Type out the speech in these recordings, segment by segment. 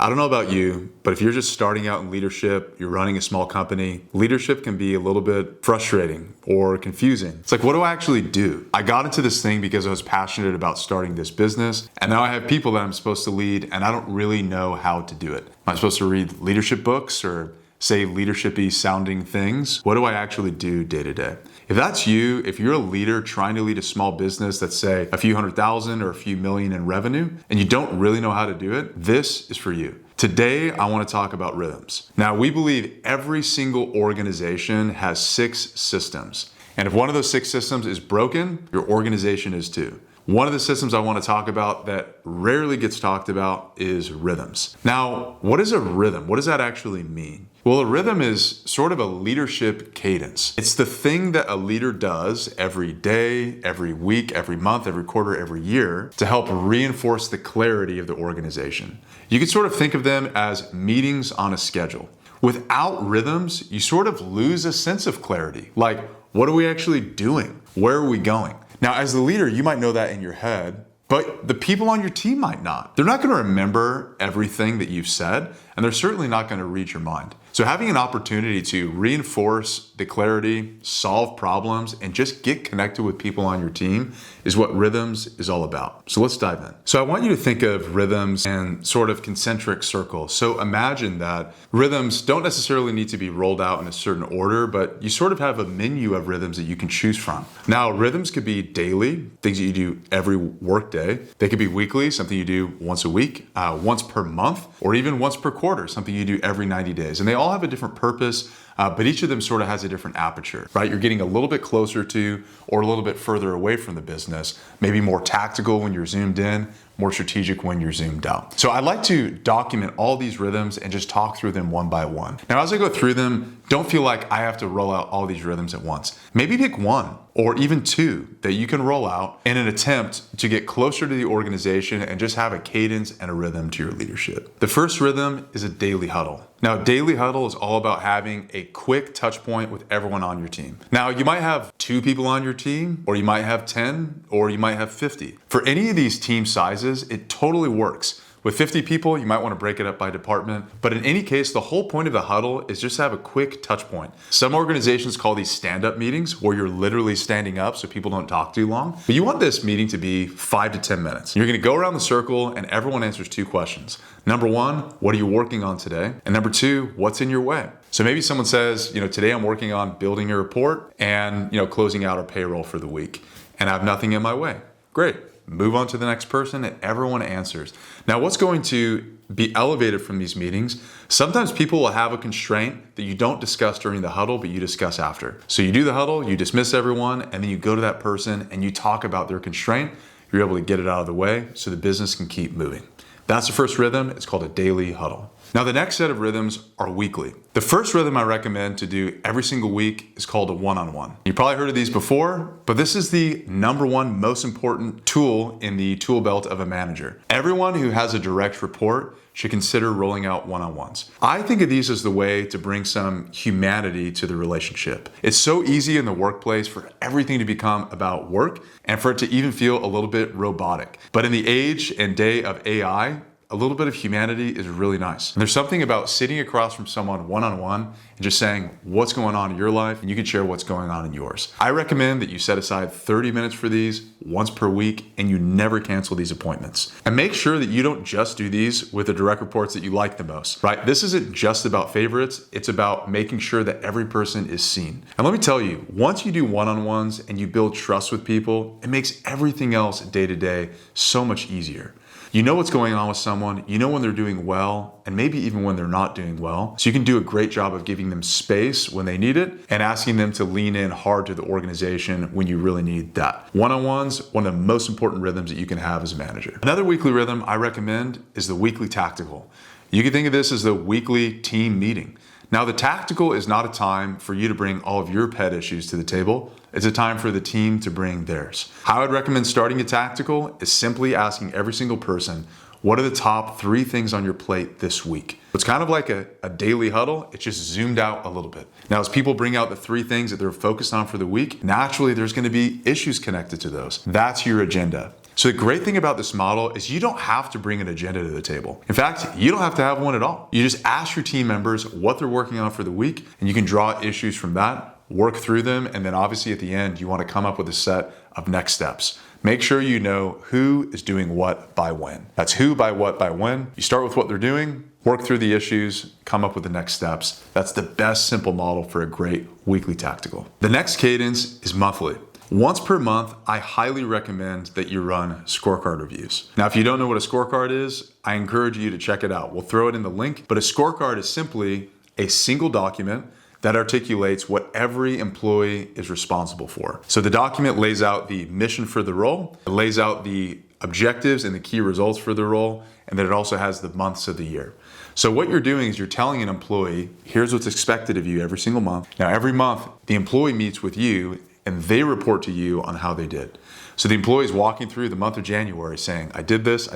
I don't know about you, but if you're just starting out in leadership, you're running a small company, leadership can be a little bit frustrating or confusing. It's like, what do I actually do? I got into this thing because I was passionate about starting this business, and now I have people that I'm supposed to lead, and I don't really know how to do it. Am I supposed to read leadership books or say leadership-y sounding things? What do I actually do day to day? If that's you, if you're a leader trying to lead a small business that's say a few $100,000 or a few million in revenue, and you don't really know how to do it, this is for you. Today, I want to talk about rhythms. Now, we believe every single organization has 6 systems. And if one of those 6 systems is broken, your organization is too. One of the systems I want to talk about that rarely gets talked about is rhythms. Now, what is a rhythm? What does that actually mean? Well, a rhythm is sort of a leadership cadence. It's the thing that a leader does every day, every week, every month, every quarter, every year to help reinforce the clarity of the organization. You can sort of think of them as meetings on a schedule. Without rhythms, you sort of lose a sense of clarity. Like, what are we actually doing? Where are we going? Now, as the leader, you might know that in your head, but the people on your team might not. They're not going to remember everything that you've said, and they're certainly not going to read your mind. So having an opportunity to reinforce the clarity, solve problems, and just get connected with people on your team is what rhythms is all about. So let's dive in. So I want you to think of rhythms in sort of concentric circles. So imagine that rhythms don't necessarily need to be rolled out in a certain order, but you sort of have a menu of rhythms that you can choose from. Now, rhythms could be daily, things that you do every work day. They could be weekly, something you do once a week, once per month, or even once per quarter, something you do every 90 days. And they all have a different purpose, but each of them sort of has a different aperture, right? You're getting a little bit closer to or a little bit further away from the business, maybe more tactical when you're zoomed in, more strategic when you're zoomed out. So I like to document all these rhythms and just talk through them one by one. Now, as I go through them, don't feel like I have to roll out all these rhythms at once. Maybe pick 1 or even 2 that you can roll out in an attempt to get closer to the organization and just have a cadence and a rhythm to your leadership. The first rhythm is a daily huddle. Now, daily huddle is all about having a quick touch point with everyone on your team. Now, you might have 2 people on your team, or you might have 10, or you might have 50. For any of these team sizes, it totally works. With 50 people, you might want to break it up by department. But in any case, the whole point of the huddle is just to have a quick touch point. Some organizations call these stand-up meetings where you're literally standing up so people don't talk too long. But you want this meeting to be 5 to 10 minutes. You're going to go around the circle and everyone answers 2 questions. Number 1, what are you working on today? And number 2, what's in your way? So maybe someone says, today I'm working on building a report and, closing out our payroll for the week. And I have nothing in my way. Great. Move on to the next person and everyone answers. Now, what's going to be elevated from these meetings? Sometimes people will have a constraint that you don't discuss during the huddle, but you discuss after. So you do the huddle, you dismiss everyone, and then you go to that person and you talk about their constraint. You're able to get it out of the way so the business can keep moving. That's the first rhythm. It's called a daily huddle. Now, the next set of rhythms are weekly. The first rhythm I recommend to do every single week is called a one-on-one. You probably heard of these before, but this is the number 1 most important tool in the tool belt of a manager. Everyone who has a direct report should consider rolling out one-on-ones. I think of these as the way to bring some humanity to the relationship. It's so easy in the workplace for everything to become about work and for it to even feel a little bit robotic. But in the age and day of AI, a little bit of humanity is really nice. And there's something about sitting across from someone one-on-one and just saying what's going on in your life, and you can share what's going on in yours. I recommend that you set aside 30 minutes for these once per week, and you never cancel these appointments. And make sure that you don't just do these with the direct reports that you like the most, right? This isn't just about favorites. It's about making sure that every person is seen. And let me tell you, once you do one-on-ones and you build trust with people, it makes everything else day to day so much easier. You know what's going on with someone, you know when they're doing well, and maybe even when they're not doing well. So you can do a great job of giving them space when they need it and asking them to lean in hard to the organization when you really need that. One-on-ones, one of the most important rhythms that you can have as a manager. Another weekly rhythm I recommend is the weekly tactical. You can think of this as the weekly team meeting. Now, the tactical is not a time for you to bring all of your pet issues to the table. It's a time for the team to bring theirs. How I'd recommend starting a tactical is simply asking every single person, what are the top 3 things on your plate this week? It's kind of like a daily huddle. It's just zoomed out a little bit. Now, as people bring out the 3 things that they're focused on for the week, naturally there's going to be issues connected to those. That's your agenda. So the great thing about this model is you don't have to bring an agenda to the table. In fact, you don't have to have one at all. You just ask your team members what they're working on for the week, and you can draw issues from that, work through them, and then obviously at the end, you want to come up with a set of next steps. Make sure you know who is doing what by when. That's who by what by when. You start with what they're doing, work through the issues, come up with the next steps. That's the best simple model for a great weekly tactical. The next cadence is monthly. Once per month, I highly recommend that you run scorecard reviews. Now, if you don't know what a scorecard is, I encourage you to check it out. We'll throw it in the link, but a scorecard is simply a single document that articulates what every employee is responsible for. So the document lays out the mission for the role, it lays out the objectives and the key results for the role, and then it also has the months of the year. So what you're doing is you're telling an employee, here's what's expected of you every single month. Now, every month, the employee meets with you and they report to you on how they did. So the employee is walking through the month of January saying, I did this,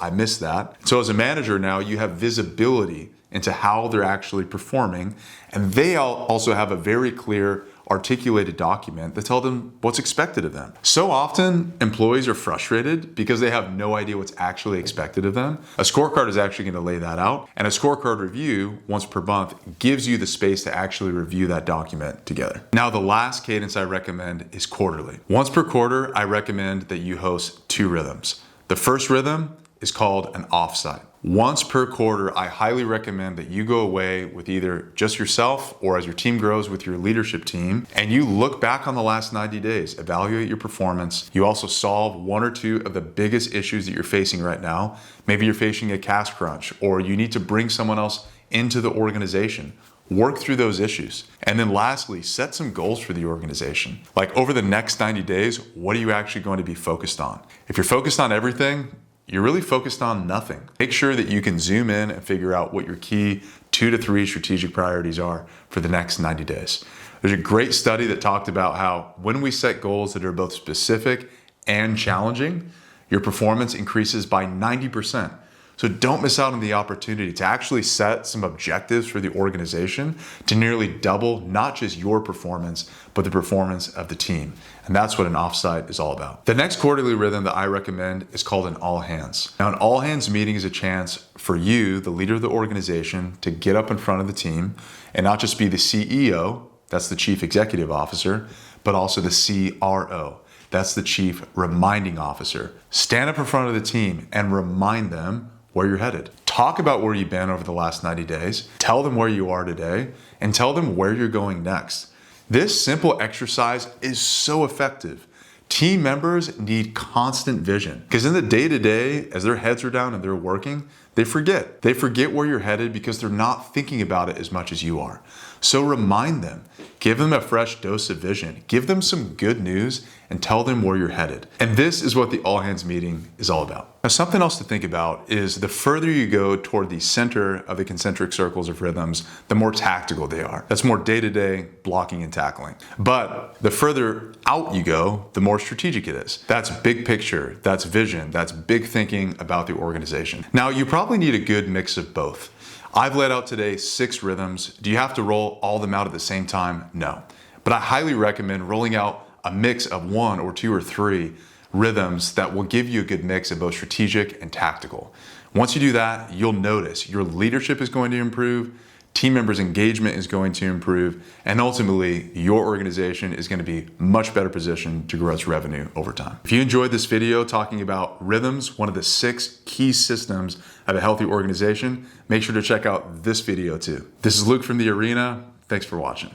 I missed that. So as a manager now, you have visibility into how they're actually performing, and they also have a very clear articulated document that tells them what's expected of them. So often employees are frustrated because they have no idea what's actually expected of them. A scorecard is actually going to lay that out, and a scorecard review once per month gives you the space to actually review that document together. Now, the last cadence I recommend is quarterly. Once per quarter, I recommend that you host 2 rhythms. The first rhythm is called an offsite. Once per quarter, I highly recommend that you go away with either just yourself or as your team grows with your leadership team, and you look back on the last 90 days, evaluate your performance. You also solve 1 or 2 of the biggest issues that you're facing right now. Maybe you're facing a cash crunch, or you need to bring someone else into the organization. Work through those issues. And then lastly, set some goals for the organization. Like over the next 90 days, what are you actually going to be focused on? If you're focused on everything, you're really focused on nothing. Make sure that you can zoom in and figure out what your key 2 to 3 strategic priorities are for the next 90 days. There's a great study that talked about how when we set goals that are both specific and challenging, your performance increases by 90%. So don't miss out on the opportunity to actually set some objectives for the organization to nearly double not just your performance, but the performance of the team. And that's what an offsite is all about. The next quarterly rhythm that I recommend is called an all hands. Now, an all hands meeting is a chance for you, the leader of the organization, to get up in front of the team and not just be the CEO, that's the chief executive officer, but also the CRO. That's the chief reminding officer. Stand up in front of the team and remind them where you're headed. Talk about where you've been over the last 90 days. Tell them where you are today and tell them where you're going next. This simple exercise is so effective. Team members need constant vision because in the day-to-day, as their heads are down and they're working, they forget. They forget where you're headed because they're not thinking about it as much as you are. So remind them, give them a fresh dose of vision, give them some good news and tell them where you're headed. And this is what the all hands meeting is all about. Now, something else to think about is the further you go toward the center of the concentric circles of rhythms, the more tactical they are. That's more day-to-day blocking and tackling. But the further out you go, the more strategic it is. That's big picture, that's vision, that's big thinking about the organization. Now, you probably need a good mix of both. I've laid out today 6 rhythms. Do you have to roll all of them out at the same time? No. But I highly recommend rolling out a mix of 1 or 2 or 3 rhythms that will give you a good mix of both strategic and tactical. Once you do that, you'll notice your leadership is going to improve, team members' engagement is going to improve, and ultimately your organization is going to be much better positioned to grow its revenue over time. If you enjoyed this video talking about rhythms, one of the 6 key systems of a healthy organization, make sure to check out this video too. This is Luke from The Arena. Thanks for watching.